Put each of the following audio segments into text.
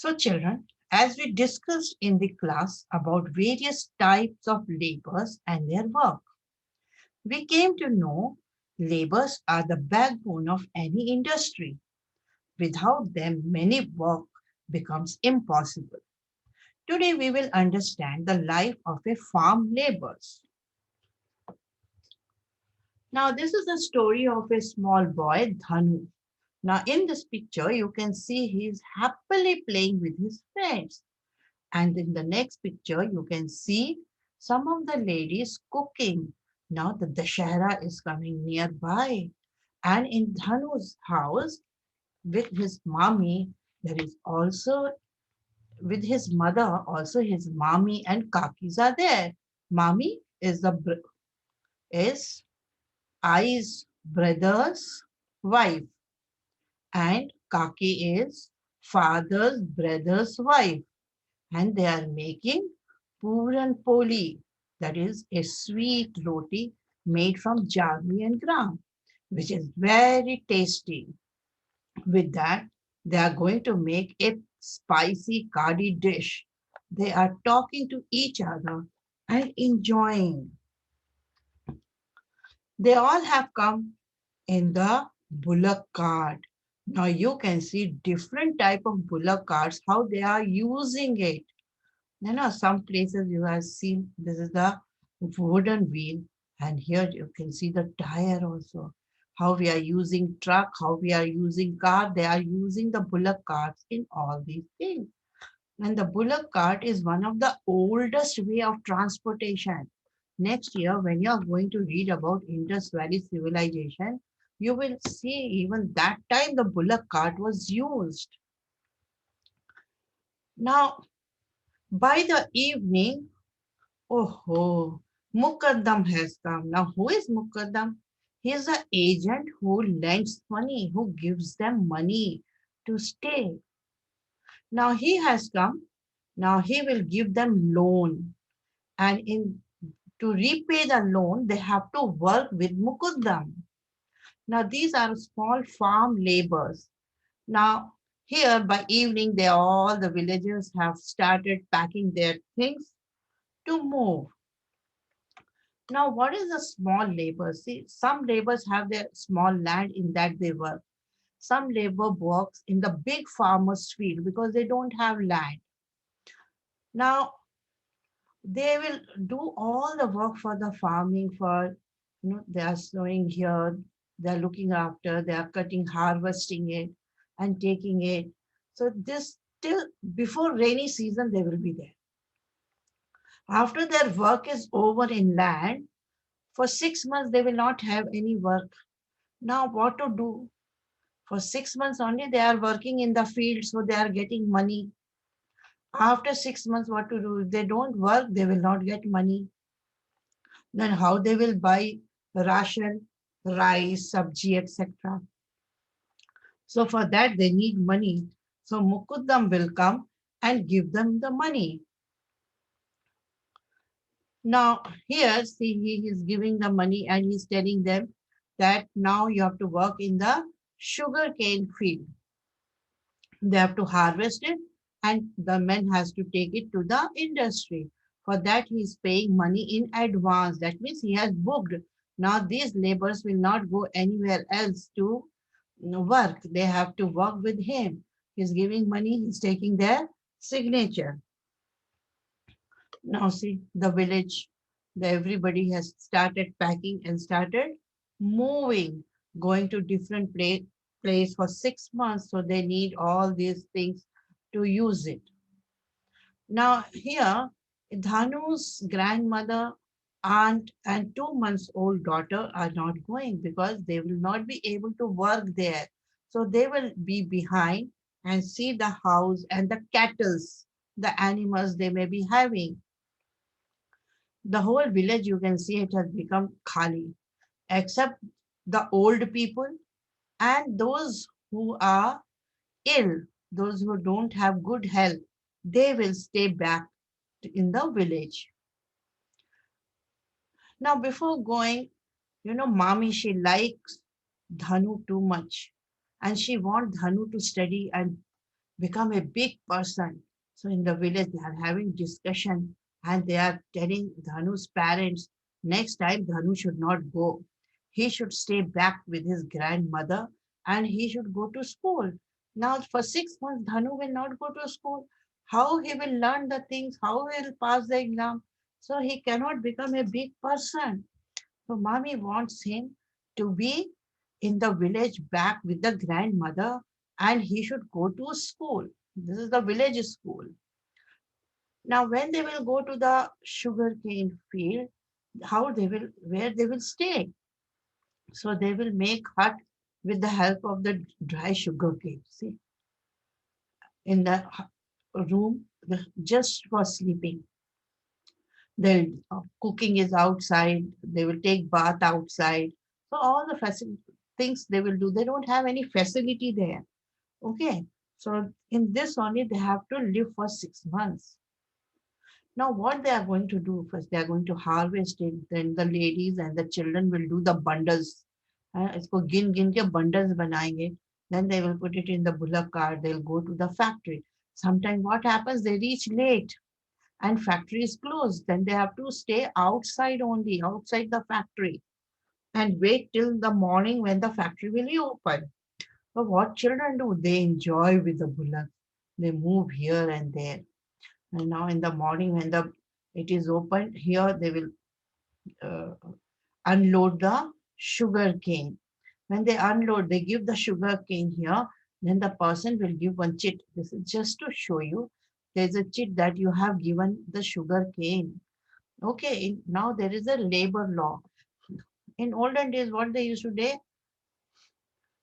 So children, as we discussed in the class about various types of labors and their work, we came to know labors are the backbone of any industry. Without them, many work becomes impossible. Today we will understand the life of a farm laborers. Now this is the story of a small boy, Dhanu. Now in this picture, you can see he is happily playing with his friends. And in the next picture, you can see some of the ladies cooking. Now the Dashera is coming nearby. And in Dhanu's house, with his mommy, there is also, with his mother, also his mommy and kakis are there. Mommy is is Ai's brother's wife, and kaki is father's brother's wife, and they are making puran poli, that is a sweet roti made from jaggery and gram, which is very tasty. With that, they are going to make a spicy kadi dish. They are talking to each other and enjoying. They all have come in the bullock cart. Now you can see different type of bullock carts, how they are using it. Some places you have seen this is the wooden wheel, and here you can see the tire also. How we are using truck, how we are using car, they are using the bullock carts in all these things. And the bullock cart is one of the oldest way of transportation. Next year, when you are going to read about Indus Valley civilization, you will see even that time the bullock cart was used. Now, by the evening, oh, Mukaddam has come. Now, who is Mukaddam? He is the agent who lends money, who gives them money to stay. Now, he has come. Now, he will give them loan. And in to repay the loan, they have to work with Mukuddam. Now, these are small farm labors. Now, here by evening, they all the villagers have started packing their things to move. Now, what is a small labor? See, some laborers have their small land in that they work. Some labor works in the big farmer's field because they don't have land. Now, they will do all the work for the farming for, they are sowing here, they are looking after, they are cutting, harvesting it and taking it. So this till before rainy season, they will be there. After their work is over in land, for 6 months, they will not have any work. Now, what to do? For 6 months only, they are working in the field, so they are getting money. After 6 months, what to do? If they don't work, they will not get money. Then how they will buy ration, rice, sabji, etc. So for that, they need money. So Mukuddam will come and give them the money. Now, here, see, he is giving the money and he's telling them that now you have to work in the sugarcane field. They have to harvest it and the man has to take it to the industry. For that, he is paying money in advance. That means he has booked. Now, these laborers will not go anywhere else to work. They have to work with him. He's giving money, he's taking their signature. Now, see, the village, everybody has started packing and started moving, going to different place for 6 months. So they need all these things to use it. Now, here, Dhanu's grandmother, aunt, and 2 months old daughter are not going because they will not be able to work there. So they will be behind and see the house and the cattles, the animals they may be having. The whole village, you can see it has become khali, except the old people and those who are ill, those who don't have good health, they will stay back in the village. Now, before going, mommy, she likes Dhanu too much and she wants Dhanu to study and become a big person. So in the village, they are having discussion and they are telling Dhanu's parents, next time Dhanu should not go. He should stay back with his grandmother and he should go to school. Now for 6 months, Dhanu will not go to school. How he will learn the things, how he will pass the exam. So he cannot become a big person. So mommy wants him to be in the village back with the grandmother and he should go to school. This is the village school. Now when they will go to the sugarcane field, where they will stay. So they will make hut with the help of the dry sugarcane. See, in the room just for sleeping. The cooking is outside. They will take bath outside. So all the things they will do. They don't have any facility there. Okay. So in this only they have to live for 6 months. Now what they are going to do first? They are going to harvest it. Then the ladies and the children will do the bundles. इसको गिन गिन के bundles बनाएंगे. Then they will put it in the bullock cart. They'll go to the factory. Sometimes what happens? They reach late and factory is closed, then they have to stay outside only, outside the factory and wait till the morning when the factory will be open. But what children do? They enjoy with the bullock. They move here and there. And now in the morning when the it is opened, here they will uh, unload the sugar cane. When they unload, they give the sugar cane here. Then the person will give one chit. This is just to show you. There's a chit that you have given the sugar cane. Okay, now there is a labor law. In olden days, what they used to do,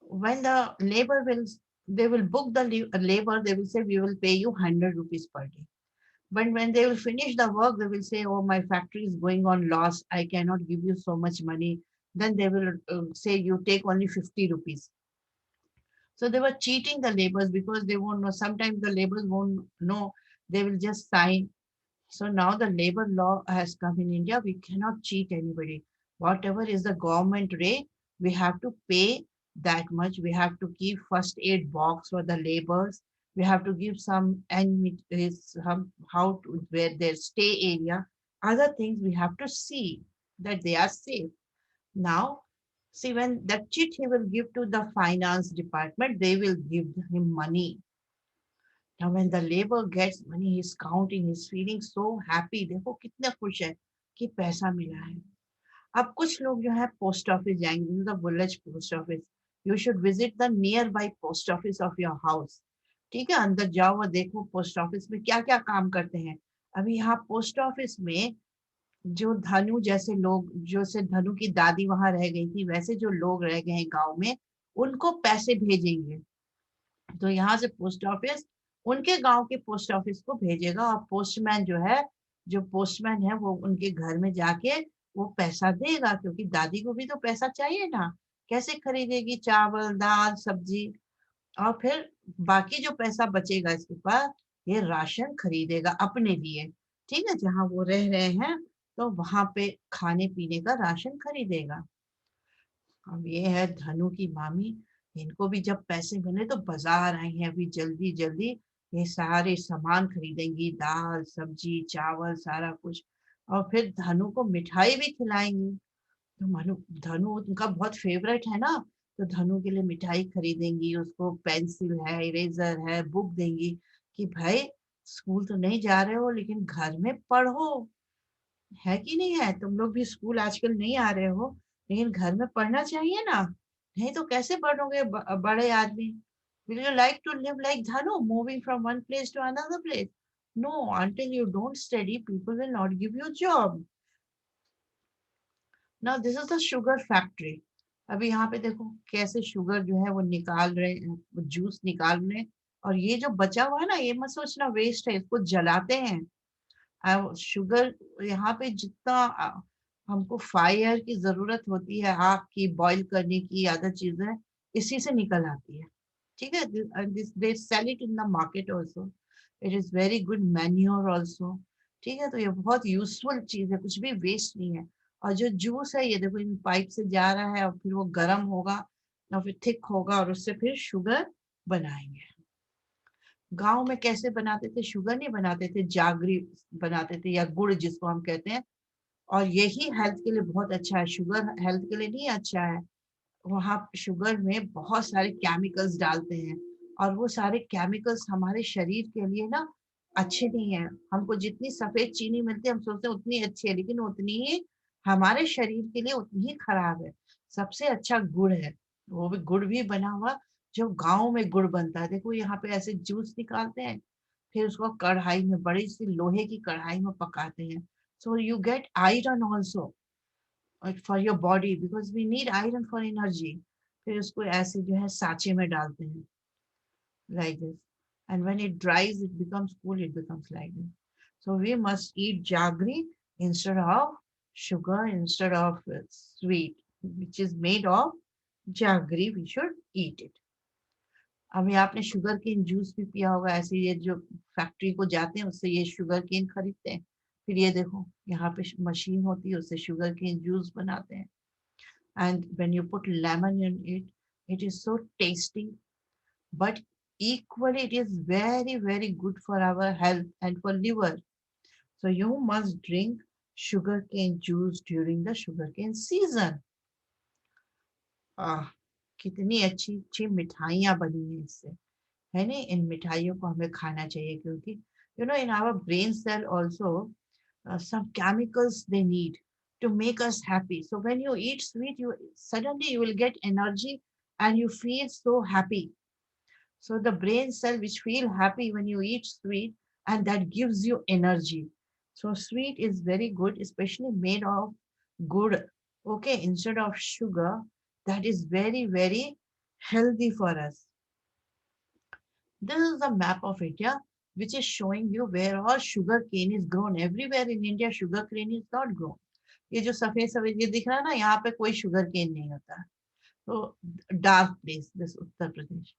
when the labor will, they will book the labor, they will say, we will pay you 100 rupees per day. But when they will finish the work, they will say, oh, my factory is going on loss. I cannot give you so much money. Then they will say, you take only 50 rupees. So they were cheating the laborers because they won't know. Sometimes the laborers won't know. They will just sign. So now the labor law has come in India. We cannot cheat anybody. Whatever is the government rate, we have to pay that much. We have to keep first aid box for the laborers. We have to give some and some how to where their stay area. Other things we have to see that they are safe. Now, see when that chit he will give to the finance department, they will give him money. Now when the labor gets money, he's counting, he's feeling so happy. देखो कितने खुश है कि पैसा मिला है. अब कुछ लोग जो है पोस्ट ऑफिस जाएंगे, the village post office. You should visit the near by post office of your house. ठीक है, अंदर जाओ और देखो पोस्ट ऑफिस में क्या क्या काम करते हैं. अभी यहाँ पोस्ट ऑफिस में जो धनु जैसे लोग, जो से धनु की दादी वहां रह गई थी, वैसे जो लोग रह गए हैं गांव में, उनको पैसे भेजेंगे. तो यहाँ से पोस्ट ऑफिस उनके गांव के पोस्ट ऑफिस को भेजेगा और पोस्टमैन जो है, जो पोस्टमैन है वो उनके घर में जाके वो पैसा देगा, क्योंकि दादी को भी तो पैसा चाहिए ना. कैसे खरीदेगी चावल दाल सब्जी. और फिर बाकी जो पैसा बचेगा इसके पास, ये राशन खरीदेगा अपने लिए. ठीक है, जहाँ वो रह रहे हैं तो वहां पे खाने पीने का राशन खरीदेगा. अब ये है धनु की मामी. इनको भी जब पैसे मिले तो बाजार आई हैं अभी जल्दी जल्दी. ये सारे सामान खरीदेंगी, दाल सब्जी चावल सारा कुछ. और फिर धनु को मिठाई भी खिलाएंगी. तो मनु धनु उनका बहुत फेवरेट है ना. तो धनु के लिए मिठाई खरीदेंगी, उसको पेंसिल है इरेजर है बुक देंगी कि भाई स्कूल तो नहीं जा रहे हो लेकिन घर में पढ़ो. है कि नहीं है? तुम लोग भी स्कूल आजकल नहीं आ रहे हो लेकिन घर में पढ़ना चाहिए ना. नहीं तो कैसे पढ़ोगे बड़े आदमी. Will you like to live like Dhanu, moving from one place to another place? No, until you don't study, people will not give you a job. Now this is the sugar factory. अभी यहाँ पे देखो कैसे sugar जो है वो निकाल रहे हैं, वो जूस निकाल रहे हैं. और ये जो बचा हुआ है ना, ये मत सोचना वेस्ट है, इसको जलाते हैं. शुगर यहाँ पे जितना हमको फायर की जरूरत होती है, आग की बॉईल करने की अदर चीजें इसी से निकल आती है. ठीक है, they sell it in the market also. It is very good manure also. ठीक है, तो ये बहुत यूजफुल चीज है, कुछ भी वेस्ट नहीं है. और जो जूस है ये देखो इन पाइप से जा रहा है और फिर वो गर्म होगा और फिर थिक होगा और उससे फिर शुगर बनाएंगे. गांव में कैसे बनाते थे, शुगर नहीं बनाते थे, जागरी बनाते थे या गुड़ जिसको हम कहते हैं। और यही हेल्थ के लिए बहुत अच्छा है, शुगर हेल्थ के लिए नहीं अच्छा है। वहाँ शुगर में बहुत सारे केमिकल्स डालते हैं, और वो सारे केमिकल्स हमारे शरीर के लिए ना अच्छे नहीं है। हमको जितनी सफेद चीनी मिलती है हम सोचते हैं उतनी अच्छी है, लेकिन उतनी ही हमारे शरीर के लिए उतनी ही खराब है। सबसे अच्छा गुड़ है, वो भी गुड़ भी बना हुआ, जो गाँव में गुड़ बनता है। देखो यहाँ पे ऐसे जूस निकालते हैं, फिर उसको कढ़ाई में, बड़ी सी लोहे की कढ़ाई में पकाते हैं। So you get iron also for your body, because we need iron for energy. फिर उसको ऐसे जो है सांचे में डालते हैं, like this, and when it dries it becomes cool, it becomes like this. So we must eat jaggery instead of sugar, instead of sweet which is made of jaggery, we should eat it. अभी आपने sugar cane juice भी पिया होगा, ऐसे ये जो factory को जाते हैं उससे ये शुगर केन खरीदते हैं, फिर ये देखो यहाँ पे मशीन होती है, उससे शुगर केन जूस बनाते हैं। And when you put lemon in it, it is so tasty, but equally it is very very good for our health and for liver. So you must drink sugarcane juice during the sugarcane season. आह, कितनी अच्छी अच्छी मिठाइयाँ बनी है इससे, है ना। इन मिठाइयों को हमें खाना चाहिए, क्योंकि in our brain cell also some chemicals they need to make us happy. So when you eat sweet, you suddenly you will get energy and you feel so happy. So the brain cell which feel happy when you eat sweet, and that gives you energy. So sweet is very good, especially made of good. Okay, instead of sugar, that is very, very healthy for us. This is a map of India, which is showing you where all sugar cane is grown. Everywhere in India, sugar cane is not grown. ये जो सफेद सफेद ये दिख रहा है ना, यहाँ पे कोई शुगर केन नहीं होता। तो dark place this Uttar Pradesh,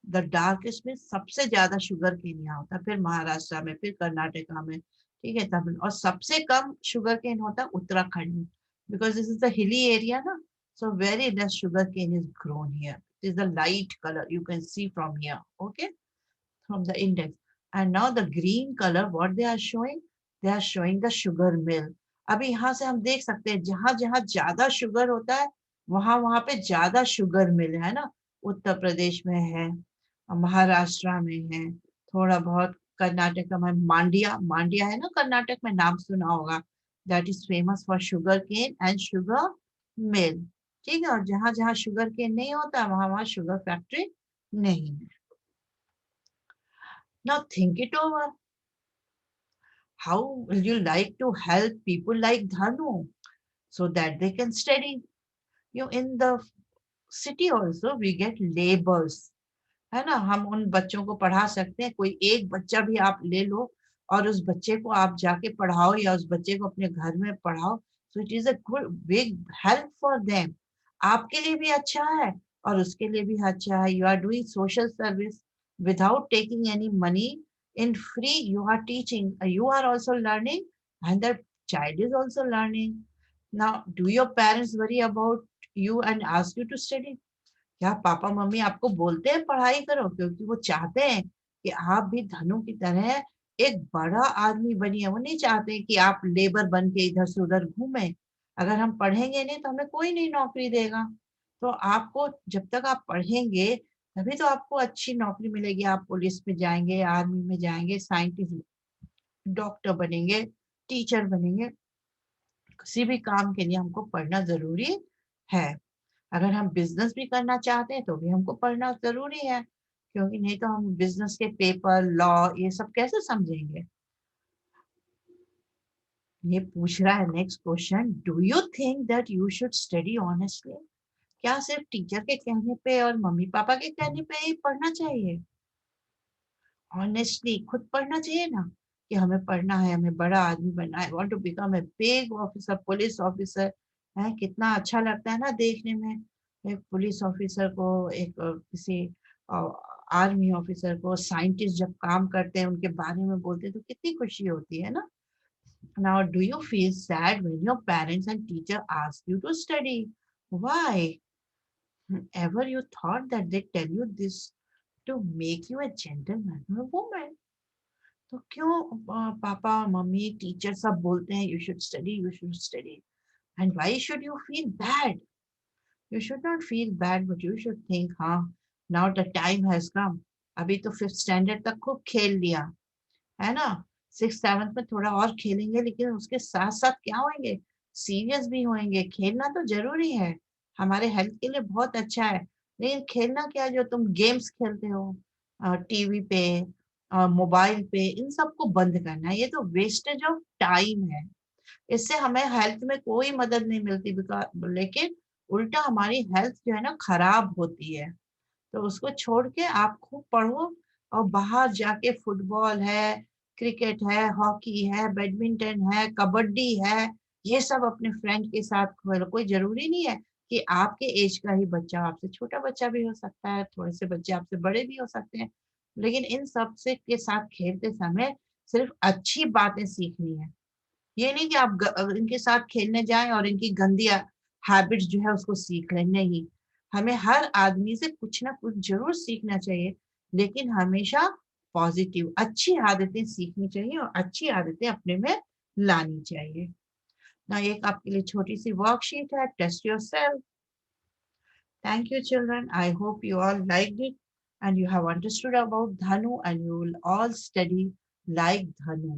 the darkest में सबसे ज्यादा शुगर केन यहाँ होता है, फिर महाराष्ट्र में, फिर कर्नाटका में, ठीक है, तमिल। और सबसे कम शुगर केन होता है उत्तराखंड में, because this is the hilly area ना। So very less sugar cane is grown here, it is the light colour you can see from here, okay, from the index. And now the green color, what they are showing the sugar mill. अभी यहाँ से हम देख सकते हैं जहां जहां ज्यादा शुगर होता है वहां वहां पे ज्यादा शुगर मिल है ना। उत्तर प्रदेश में है, महाराष्ट्र में है, थोड़ा बहुत कर्नाटक में, मांडिया, मांडिया है ना कर्नाटक में, नाम सुना होगा। That is famous for sugar cane and sugar mill, ठीक है। और जहां जहां शुगर केन नहीं होता वहां वहां शुगर फैक्ट्री नहीं है। Now think it over. How will you like to help people like Dhanu so that they can study? In the city also we get labors, है ना। हम उन बच्चों को पढ़ा सकते हैं, कोई एक बच्चा भी आप ले लो और उस बच्चे को आप जाके पढ़ाओ या उस बच्चे को अपने घर में पढ़ाओ, so it is a good big help for them. आपके लिए भी अच्छा है और उसके लिए भी अच्छा है। You are doing social service without taking any money. In free you are teaching, you are also learning, and the child is also learning. Now do your parents worry about you and ask you to study? क्या papa mummy आपको बोलते हैं पढ़ाई करो, क्योंकि वो चाहते हैं कि आप भी धनु की तरह एक बड़ा आदमी बनिए। वो नहीं चाहते कि आप लेबर बन के इधर से उधर घूमें। अगर हम पढ़ेंगे नहीं तो हमें कोई नहीं नौकरी देगा। तो आपको जब तक आप पढ़ेंगे तभी तो आपको अच्छी नौकरी मिलेगी। आप पुलिस में जाएंगे, आर्मी में जाएंगे, साइंटिस्ट, डॉक्टर बनेंगे, टीचर बनेंगे। किसी भी काम के लिए हमको पढ़ना जरूरी है। अगर हम बिजनेस भी करना चाहते हैं तो भी हमको पढ़ना जरूरी है, क्योंकि नहीं तो हम बिजनेस के पेपर, लॉ, ये सब कैसे समझेंगे। ये पूछ रहा है next question, do you think that you should study honestly? क्या सिर्फ टीचर के कहने पे और मम्मी पापा के कहने पे ही पढ़ना चाहिए? ऑनेस्टली खुद पढ़ना चाहिए ना, कि हमें पढ़ना है, हमें बड़ा आदमी बनना है, want to become a big officer, police officer. है कितना अच्छा लगता है ना देखने में, एक पुलिस ऑफिसर को, एक किसी आर्मी ऑफिसर को, साइंटिस्ट जब काम करते हैं उनके बारे में बोलते हैं तो कितनी खुशी होती है ना। Now do you feel sad when your parents and teacher ask you to study? Why? Ever you thought that they tell you this to make you a gentleman or a woman. तो क्यों papa mummy teacher सब बोलते हैं you should study and why should you feel bad? You should not feel bad but you should think हाँ, now the time has come. अभी तो fifth standard तक खूब खेल लिया है ना, सिक्स सेवन्थ में थोड़ा और खेलेंगे, लेकिन उसके साथ साथ क्या होंगे, सीरियस भी होंगे. खेलना तो जरूरी है, हमारे हेल्थ के लिए बहुत अच्छा है, लेकिन खेलना क्या, जो तुम गेम्स खेलते हो टीवी पे मोबाइल पे, इन सबको बंद करना है. ये तो वेस्टेज ऑफ टाइम है, इससे हमें हेल्थ में कोई मदद नहीं मिलती, लेकिन उल्टा हमारी हेल्थ जो है ना खराब होती है. तो उसको छोड़ के आप खूब पढ़ो और बाहर जाके फुटबॉल है, क्रिकेट है, हॉकी है, बैडमिंटन है, कबड्डी है, ये सब अपने फ्रेंड के साथ खेलो. कोई जरूरी नहीं है कि आपके एज का ही बच्चा, आपसे छोटा बच्चा भी हो सकता है, थोड़े से बच्चे आपसे बड़े भी हो सकते हैं, लेकिन इन सब से के साथ खेलते समय सिर्फ अच्छी बातें सीखनी है. ये नहीं कि आप इनके साथ खेलने जाएं और इनकी गंदी हैबिट्स जो है उसको सीख लें. नहीं, हमें हर आदमी से कुछ ना कुछ जरूर सीखना चाहिए, लेकिन हमेशा पॉजिटिव अच्छी आदतें सीखनी चाहिए और अच्छी आदतें अपने में लानी चाहिए ना. एक आपके लिए छोटी सी वर्कशीट है, test yourself. Thank you children, I hope you all like it and you have understood about Dhanu and you will all study like Dhanu.